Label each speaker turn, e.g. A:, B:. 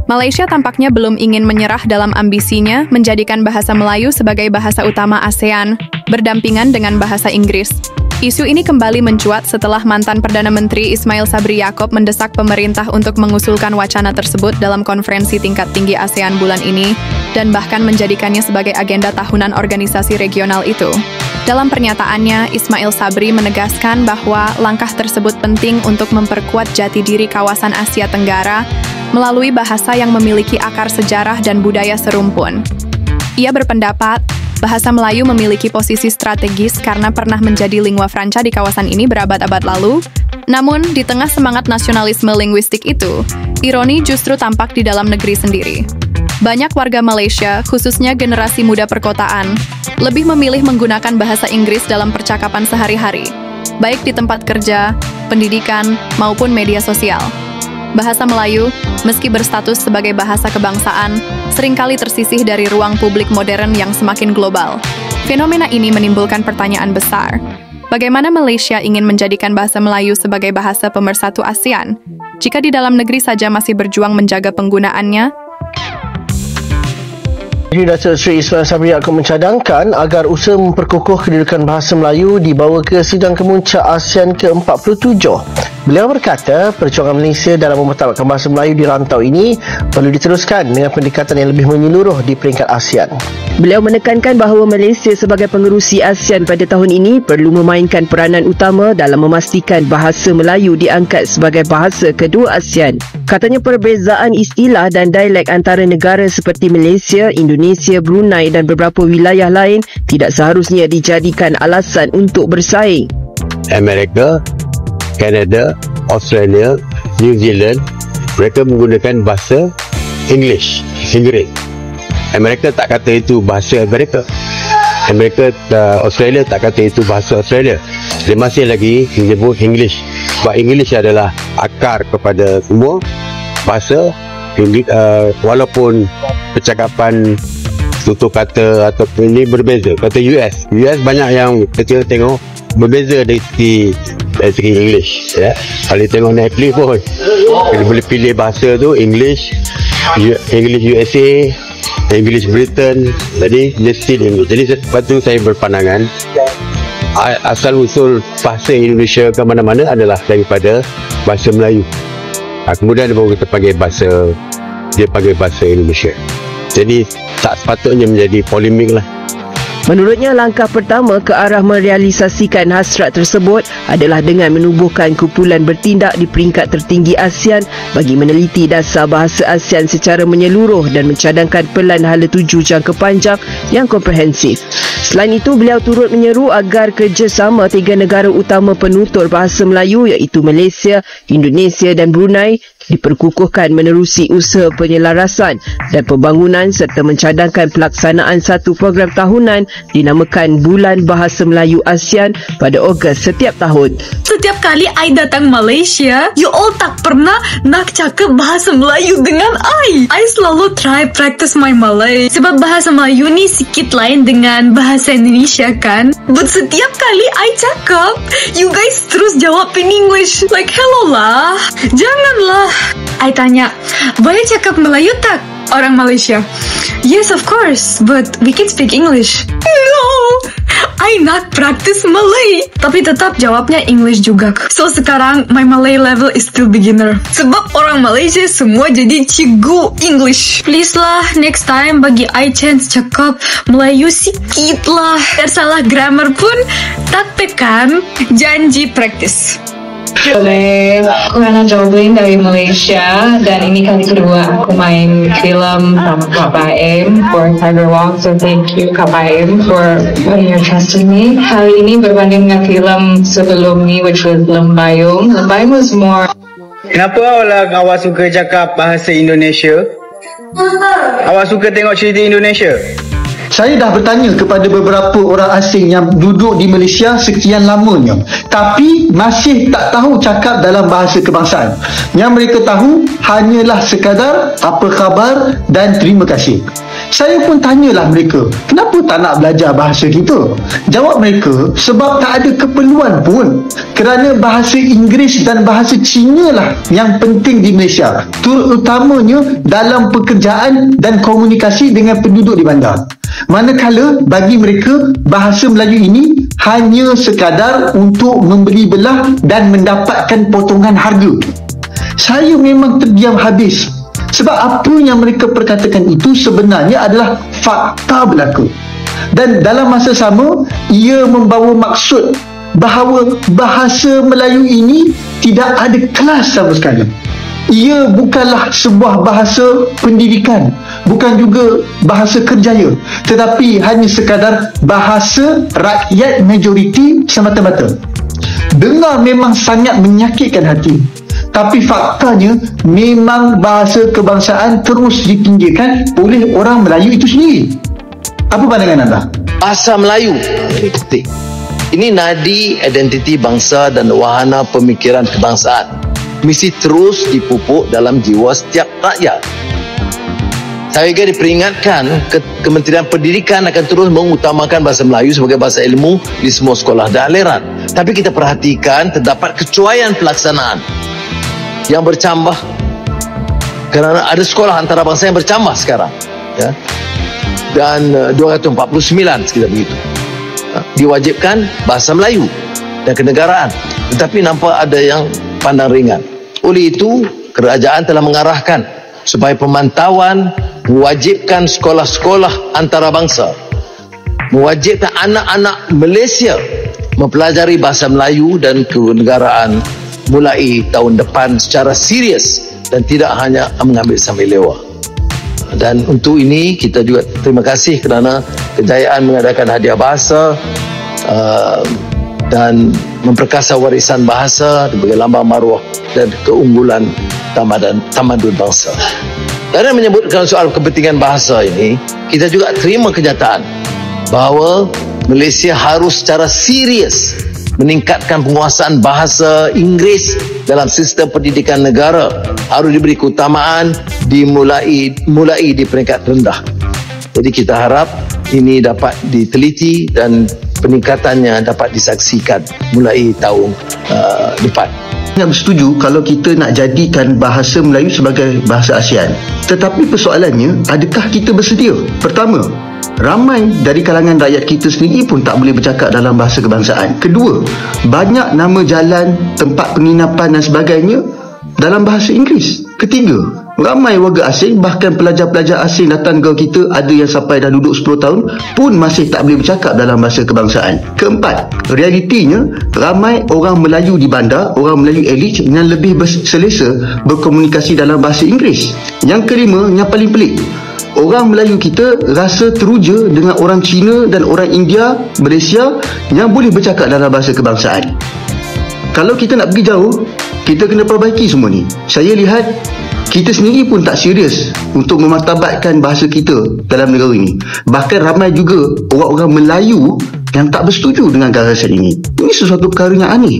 A: Malaysia tampaknya belum ingin menyerah dalam ambisinya menjadikan bahasa Melayu sebagai bahasa utama ASEAN, berdampingan dengan bahasa Inggris. Isu ini kembali mencuat setelah mantan Perdana Menteri Ismail Sabri Yaakob mendesak pemerintah untuk mengusulkan wacana tersebut dalam konferensi tingkat tinggi ASEAN bulan ini, dan bahkan menjadikannya sebagai agenda tahunan organisasi regional itu. Dalam pernyataannya, Ismail Sabri menegaskan bahwa langkah tersebut penting untuk memperkuat jati diri kawasan Asia Tenggara melalui bahasa yang memiliki akar sejarah dan budaya serumpun. Ia berpendapat, bahasa Melayu memiliki posisi strategis karena pernah menjadi lingua franca di kawasan ini berabad-abad lalu. Namun, di tengah semangat nasionalisme linguistik itu, ironi justru tampak di dalam negeri sendiri. Banyak warga Malaysia, khususnya generasi muda perkotaan, lebih memilih menggunakan bahasa Inggris dalam percakapan sehari-hari, baik di tempat kerja, pendidikan, maupun media sosial. Bahasa Melayu, meski berstatus sebagai bahasa kebangsaan, seringkali tersisih dari ruang publik modern yang semakin global. Fenomena ini menimbulkan pertanyaan besar. Bagaimana Malaysia ingin menjadikan bahasa Melayu sebagai bahasa pemersatu ASEAN, jika di dalam negeri saja masih berjuang menjaga penggunaannya?
B: Datuk Seri Ismail Sabri Yaakob mencadangkan agar usaha memperkukuh kedudukan bahasa Melayu dibawa ke sidang kemuncak ASEAN ke-47. Beliau berkata, perjuangan Malaysia dalam mempertahankan bahasa Melayu di rantau ini perlu diteruskan dengan pendekatan yang lebih menyeluruh di peringkat ASEAN.
C: Beliau menekankan bahawa Malaysia sebagai pengerusi ASEAN pada tahun ini perlu memainkan peranan utama dalam memastikan bahasa Melayu diangkat sebagai bahasa kedua ASEAN. Katanya perbezaan istilah dan dialek antara negara seperti Malaysia, Indonesia, Brunei dan beberapa wilayah lain tidak seharusnya dijadikan alasan untuk bersaing.
D: Amerika, Kanada, Australia, New Zealand, mereka menggunakan bahasa Inggeris. Amerika tak kata itu bahasa Amerika. Australia tak kata itu bahasa Australia. Dia masih lagi menyebut English. Sebab English adalah akar kepada semua bahasa. Walaupun percakapan tutur kata ataupun ini berbeza. Kata US banyak yang kita tengok berbeza dari segi English, ya. Kalau tengok Netflix pun kita boleh pilih bahasa tu English USA, English Britain, jadi dia still English. Jadi sebab tu saya berpandangan asal usul bahasa Indonesia ke mana-mana adalah daripada bahasa Melayu. Kemudian baru kita panggil bahasa Indonesia. Jadi tak sepatutnya menjadi polemik lah.
C: Menurutnya, langkah pertama ke arah merealisasikan hasrat tersebut adalah dengan menubuhkan kumpulan bertindak di peringkat tertinggi ASEAN bagi meneliti dasar bahasa ASEAN secara menyeluruh dan mencadangkan pelan hala tuju jangka panjang yang komprehensif. Selain itu, beliau turut menyeru agar kerjasama tiga negara utama penutur bahasa Melayu iaitu Malaysia, Indonesia dan Brunei diperkukuhkan menerusi usaha penyelarasan dan pembangunan serta mencadangkan pelaksanaan satu program tahunan dinamakan Bulan Bahasa Melayu ASEAN pada Ogos setiap tahun.
E: Setiap kali I datang Malaysia, you all tak pernah nak cakap bahasa Melayu dengan I. I selalu try practice my Malay sebab bahasa Melayu ni sikit lain dengan bahasa Indonesia kan. But setiap kali I cakap, you guys terus jawab in English. Like, hello lah, janganlah. I tanya, boleh cakap Melayu tak orang Malaysia? Yes, of course, but we can speak English. No, I not practice Malay. Tapi tetap jawabnya English juga. So sekarang my Malay level is still beginner. Sebab orang Malaysia semua jadi cikgu English. Please lah, next time bagi I chance cakap Melayu sikit lah. Biar salah grammar pun tak pekan. Janji practice.
F: Boleh, aku Hana Joblin dari Malaysia dan ini kali kedua aku main film sama Kak Baim for Tiger Walk, so thank you Kak Baim for putting your trust in me. Hari ini berbanding dengan film sebelum ni which was Lembayung. Lembayung was more.
G: Kenapa awak suka cakap bahasa Indonesia? Awak suka tengok cerita Indonesia?
H: Saya dah bertanya kepada beberapa orang asing yang duduk di Malaysia sekian lamanya, tapi masih tak tahu cakap dalam bahasa kebangsaan. Yang mereka tahu hanyalah sekadar apa khabar dan terima kasih. Saya pun tanyalah mereka, kenapa tak nak belajar bahasa kita? Jawab mereka, sebab tak ada keperluan pun, kerana bahasa Inggeris dan bahasa Cina lah yang penting di Malaysia, terutamanya dalam pekerjaan dan komunikasi dengan penduduk di bandar. Manakala bagi mereka, bahasa Melayu ini hanya sekadar untuk membeli belah dan mendapatkan potongan harga. Saya memang terdiam habis, sebab apa yang mereka perkatakan itu sebenarnya adalah fakta berlaku. Dan dalam masa sama, ia membawa maksud bahawa bahasa Melayu ini tidak ada kelas sama sekali. Ia bukanlah sebuah bahasa pendidikan, bukan juga bahasa kerjaya, tetapi hanya sekadar bahasa rakyat majoriti semata-mata. Dengar memang sangat menyakitkan hati, tapi faktanya memang bahasa kebangsaan terus ditinggikan oleh orang Melayu itu sendiri. Apa pandangan anda?
I: Bahasa Melayu ini penting. Ini nadi identiti bangsa dan wahana pemikiran kebangsaan. Mesti terus dipupuk dalam jiwa setiap rakyat. Saya juga diperingatkan Kementerian Pendidikan akan terus mengutamakan bahasa Melayu sebagai bahasa ilmu di semua sekolah dan aliran. Tapi kita perhatikan terdapat kecuaian pelaksanaan yang bercambah, kerana ada sekolah antarabangsa yang bercambah sekarang, ya, dan 249 sekitar begitu diwajibkan bahasa Melayu dan kenegaraan, tetapi nampak ada yang pandang ringan. Oleh itu, kerajaan telah mengarahkan supaya pemantauan mewajibkan sekolah-sekolah antarabangsa, mewajibkan anak-anak Malaysia mempelajari bahasa Melayu dan kenegaraan mulai tahun depan secara serius dan tidak hanya mengambil sambil lewat. Dan untuk ini kita juga terima kasih kerana kejayaan mengadakan hadiah bahasa dan memperkasa warisan bahasa sebagai lambang maruah dan keunggulan tamadun bangsa. Dan menyebutkan soal kepentingan bahasa ini, kita juga terima kenyataan bahawa Malaysia harus secara serius meningkatkan penguasaan bahasa Inggeris dalam sistem pendidikan negara. Harus diberi keutamaan mulai di peringkat rendah. Jadi kita harap ini dapat diteliti dan peningkatannya dapat disaksikan mulai tahun depan.
H: Saya bersetuju kalau kita nak jadikan bahasa Melayu sebagai bahasa ASEAN. Tetapi persoalannya, adakah kita bersedia? Pertama, ramai dari kalangan rakyat kita sendiri pun tak boleh bercakap dalam bahasa kebangsaan. Kedua, banyak nama jalan, tempat penginapan dan sebagainya dalam bahasa Inggeris. Ketiga, ramai warga asing, bahkan pelajar-pelajar asing datang negara kita, ada yang sampai dah duduk 10 tahun pun masih tak boleh bercakap dalam bahasa kebangsaan. Keempat, realitinya ramai orang Melayu di bandar, orang Melayu elit yang lebih selesa berkomunikasi dalam bahasa Inggeris. Yang kelima, yang paling pelik, orang Melayu kita rasa teruja dengan orang Cina dan orang India, Malaysia yang boleh bercakap dalam bahasa kebangsaan. Kalau kita nak pergi jauh, kita kena perbaiki semua ni. Saya lihat kita sendiri pun tak serius untuk memartabatkan bahasa kita dalam negara ini. Bahkan ramai juga orang-orang Melayu yang tak bersetuju dengan gagasan ini. Ini sesuatu perkara yang aneh.